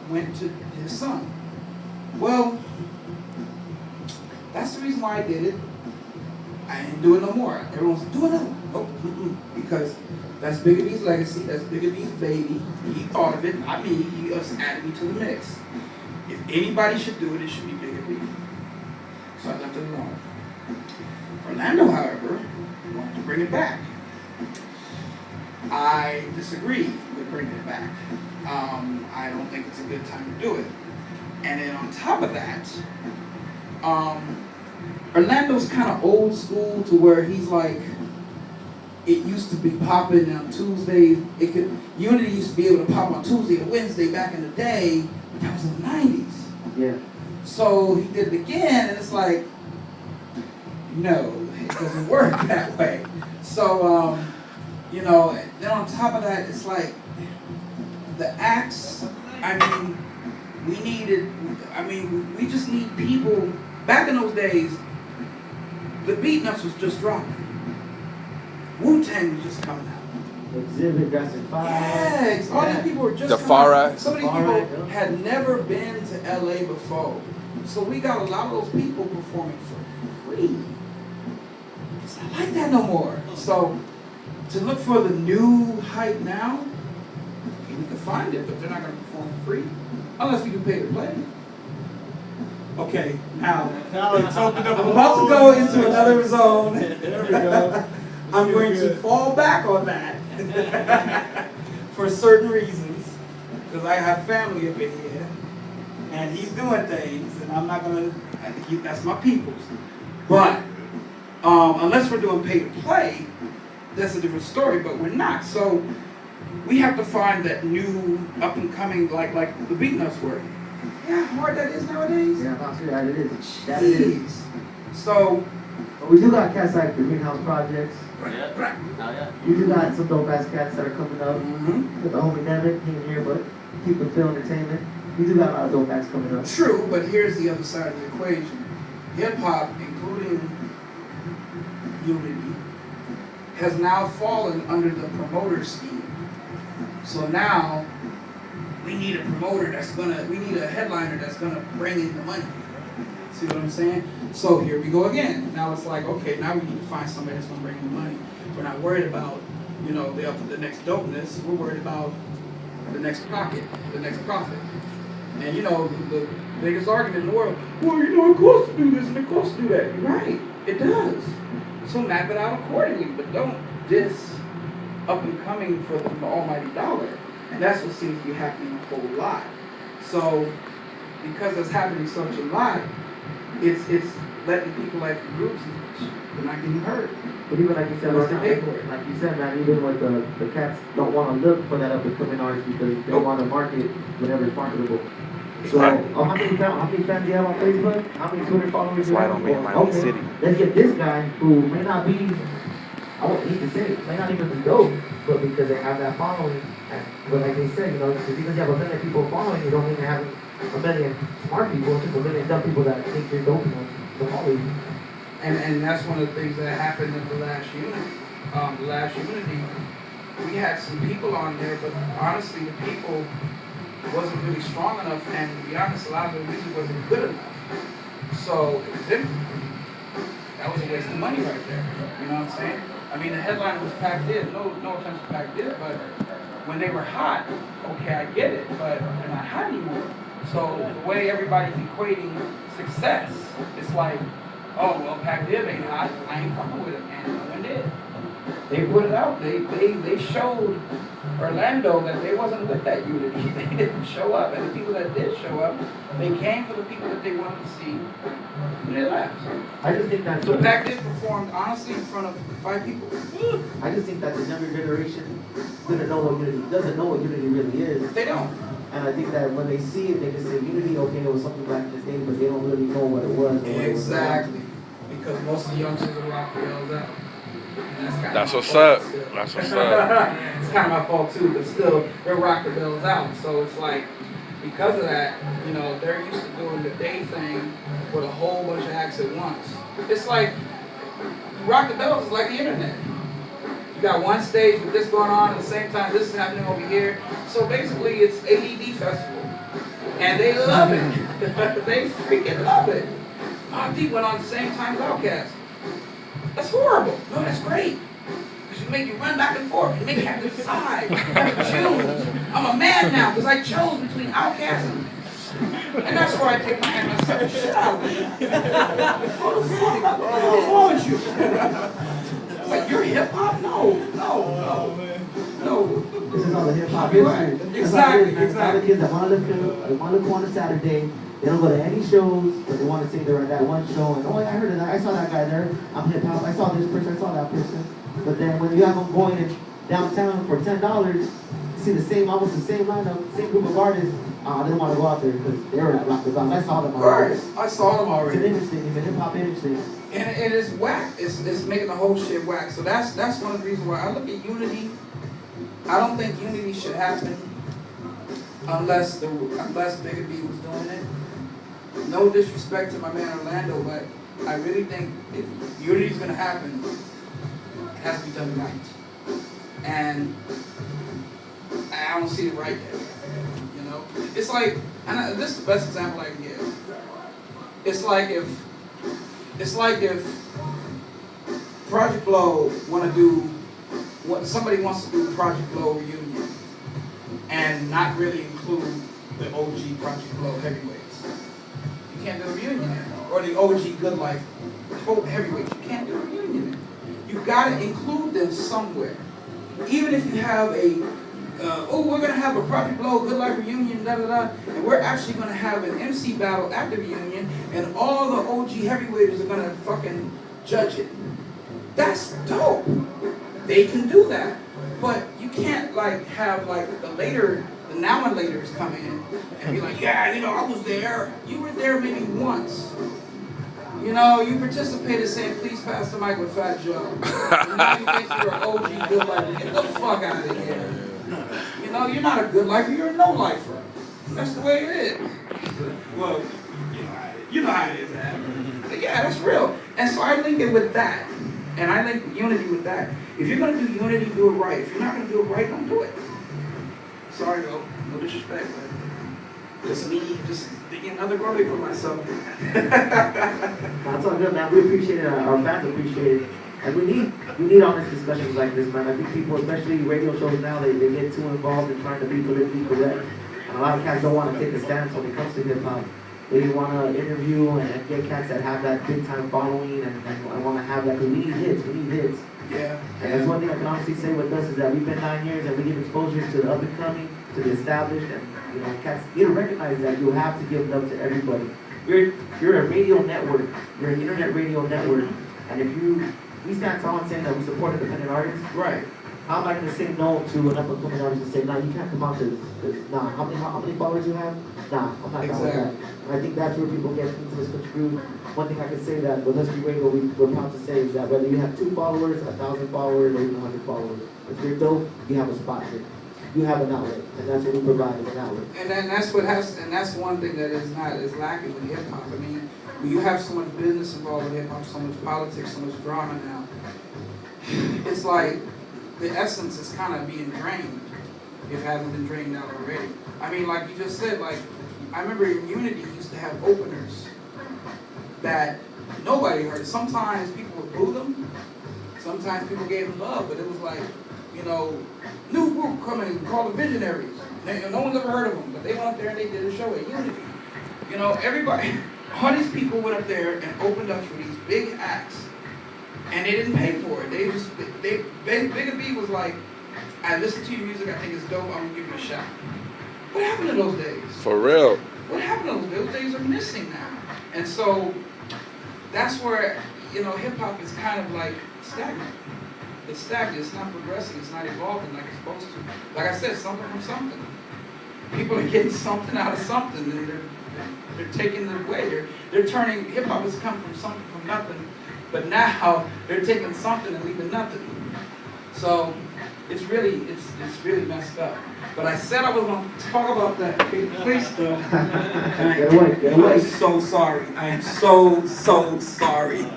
went to his son. Well, that's the reason why I did it. I didn't do it no more. Everyone's like, do another one. Nope, because that's Bigga B's legacy. That's Bigga B's baby. He thought of it, not me. He just added me to the mix. If anybody should do it, it should be Bigga B. So I left it alone. Orlando, however, wanted to bring it back. I disagree with bringing it back. I don't think it's a good time to do it. And then on top of that, Orlando's kind of old school to where he's like, it used to be popping on Tuesdays. Unity used to be able to pop on Tuesday or Wednesday back in the day, but that was in the 90s. Yeah. So he did it again, and it's like, no, it doesn't work that way. So, you know, and then on top of that, it's like, the acts, I mean, we just need people. Back in those days, the Beatnuts was just dropping. Wu-Tang was just coming out. Exhibit, Jurassic 5. Yes, all these people were just The coming Far out. Right. Some of these people had never been to LA before. So we got a lot of those people performing for free. It's not like that no more. So to look for the new hype now, we can find it, but they're not going to perform for free. Unless we can pay to play. Okay, now, It's opened up. I'm about to go into another zone. There we go. I'm going to fall back on that for certain reasons, because I have family up in here, and he's doing things, and I'm not going to, that's my people's. But unless we're doing pay to play, that's a different story, but we're not. So we have to find that new up and coming, like the Beatnuts were. Yeah, how hard that is nowadays. Yeah, not sure that it is. That it is. So But we do got cats like the Greenhouse Projects. Yeah. right. Oh, yeah. We do got some dope ass cats that are coming up. Mm-hmm. With the homie Nevin, he ain't here, but keep the film entertainment. We do got a lot of dope acts coming up. True, but here's the other side of the equation. Hip hop, including Unity, has now fallen under the promoter scheme. So now we need a promoter we need a headliner that's gonna bring in the money. See what I'm saying? So here we go again. Now it's like, okay, now we need to find somebody that's gonna bring in the money. We're not worried about, you know, the next dopeness. We're worried about the next pocket, the next profit. And you know, the biggest argument in the world, well, you know, it costs to do this and it costs to do that. You're right, it does. So map it out accordingly, but don't diss up and coming for the almighty dollar. And that's what seems to be happening a whole lot. So because that's happening such a lot, it's letting people like the groups, they're not getting hurt. But even like you said, Unless they pay for it. like you said, man, even with the cats don't want to look for that up and coming artist because they want to market whenever it's marketable. So, how many fans do you have on Facebook? How many Twitter followers do you Why have? don't be in my own Okay, city? let's get this guy who may not be, I won't need to say it, may not even be dope, but because they have that following, but like they said, you know, just because you have a million people following, you don't mean to have a million smart people, just a million dumb people that think you're dope enough to follow you. And that's one of the things that happened at the last Unity. The last Unity, we had some people on there, but honestly, the people wasn't really strong enough, and to be honest, a lot of the music wasn't good enough. So it was empty. That was a waste of money right there. You know what I'm saying? I mean, the headline was packed in. No offense to packed in, but when they were hot, okay, I get it, but they're not hot anymore. So the way everybody's equating success, it's like, oh, well, Pac Div ain't hot. I ain't fucking with it, and no one did. They put it out. They showed Orlando that they wasn't with that unity. They didn't show up. And the people that did show up, they came for the people that they wanted to see, and they left. I just think that So Pac Div performed, honestly, in front of 5 people. I just think that the younger generation doesn't know what unity really is. They don't. And I think that when they see it, they can say unity, okay, it was something back in the day, but they don't really know what it was. Exactly. Because most of the youngsters are rock the bells out. And That's what's up. That's what's up. It's kind of my fault too, but still, they're rock the bells out. So it's like, because of that, you know, they're used to doing the day thing with a whole bunch of acts at once. It's like, rock the bells is like the internet. You got one stage with this going on at the same time, this is happening over here. So basically, it's AED festival. And they love it. They freaking love it. My people went on the same time as Outkast. That's horrible. No, that's great. Because you make you run back and forth. You make you have to decide. You have to choose. I'm a man now because I chose between Outkast and that's where I take my hand and I say, shit out of it. What the fuck? What's wrong with you? It's like, you're hip hop? No. This is all the hip hop Right. history. Exactly. All the kids that want to look cool on a Saturday, they don't go to any shows, but they want to say they're at that one show and, oh yeah, I heard of that, I saw that guy there, I'm hip hop, I saw this person, I saw that person. But then when you have them going in downtown for $10, you see almost the same lineup, same group of artists, I didn't want to go out there because they were at Rock the Bounce. I saw them already. Right. I saw them already. It's an image thing, it's a hip hop image thing. And it's whack. It's making the whole shit whack. So that's one of the reasons why I look at unity. I don't think unity should happen unless BIGGA B was doing it. No disrespect to my man Orlando, but I really think if unity's gonna happen, it has to be done right. And I don't see it right yet. You know, it's like, and this is the best example I can give. It's like if Project Blow somebody wants to do Project Blow reunion and not really include the OG Project Blow heavyweights. You can't do a reunion anymore. Or the OG Good Life heavyweights. You can't do a reunion anymore. You gotta include them somewhere. Even if you have we're gonna have a Project Blow Good Life reunion, and we're actually gonna have an MC battle at the reunion, and all the OG heavyweights are gonna fucking judge it. That's dope. They can do that, but you can't have the now and laters come in and be like, yeah, I was there. You were there maybe once. You participated saying, please pass the mic with Fat Joe. And now you think you're an OG good lifer. Get the fuck out of here. You're not a good lifer, you're a no-lifer. That's the way it is. Well, you know how it is, man. But yeah, that's real. And so I link it with that. And I link unity with that. If you're going to do unity, do it right. If you're not going to do it right, don't do it. Sorry, though. No disrespect, but just me, just digging another grave for myself. That's all good, man. We appreciate it. Our fans appreciate it. And we need honest discussions like this, man. I think people, especially radio shows now, they get too involved in trying to be politically correct. And a lot of cats don't want to take a stance when it comes to hip hop. They want to interview and get cats that have that big time following and want to have that. We need hits. Yeah. And that's one thing I can honestly say with us is that we've been 9 years and we give exposure to the up and coming, to the established, and cats need to recognize that you have to give love to everybody. You're a radio network. You're an internet radio network, and if we stand tall and saying that we support independent artists, Right. how am I going to say no to an up-and-coming artist and say, nah, you can't come out to this? Nah, how many followers you have? Nah, I'm not down with that. And I think that's where people get into this misconstrued. One thing I can say that with Husky Radio we're proud to say is that whether you have 2 followers, 1,000 followers, or even 100 followers, if you're dope, you have a spot here. You have an outlet, and that's what we provide, is an outlet. And then that's one thing that is lacking with hip hop. I mean, when you have so much business involved with hip hop, so much politics, so much drama now, it's like the essence is kind of being drained, if it hasn't been drained out already. I mean, like you just said, I remember in Unity used to have openers that nobody heard. Sometimes people would boo them, sometimes people gave them love, but it was like, new group coming called the Visionaries. No one's ever heard of them, but they went up there and they did a show at Unity. Everybody, all these people went up there and opened up for these big acts. And they didn't pay for it. BIGGA B was like, I listen to your music, I think it's dope, I'm gonna give you a shot. What happened to those days? For real. What happened to those days? Those days are missing now. And so, that's where, hip hop is kind of like stagnant. It's stagnant, it's not progressing, it's not evolving like it's supposed to. Like I said, something from something. People are getting something out of something, and they're taking it away. They're turning, hip hop has come from something from nothing. But now they're taking something and leaving nothing. So it's really messed up. But I said I was going to talk about that. Please do. Get away. I'm so sorry. I am so sorry.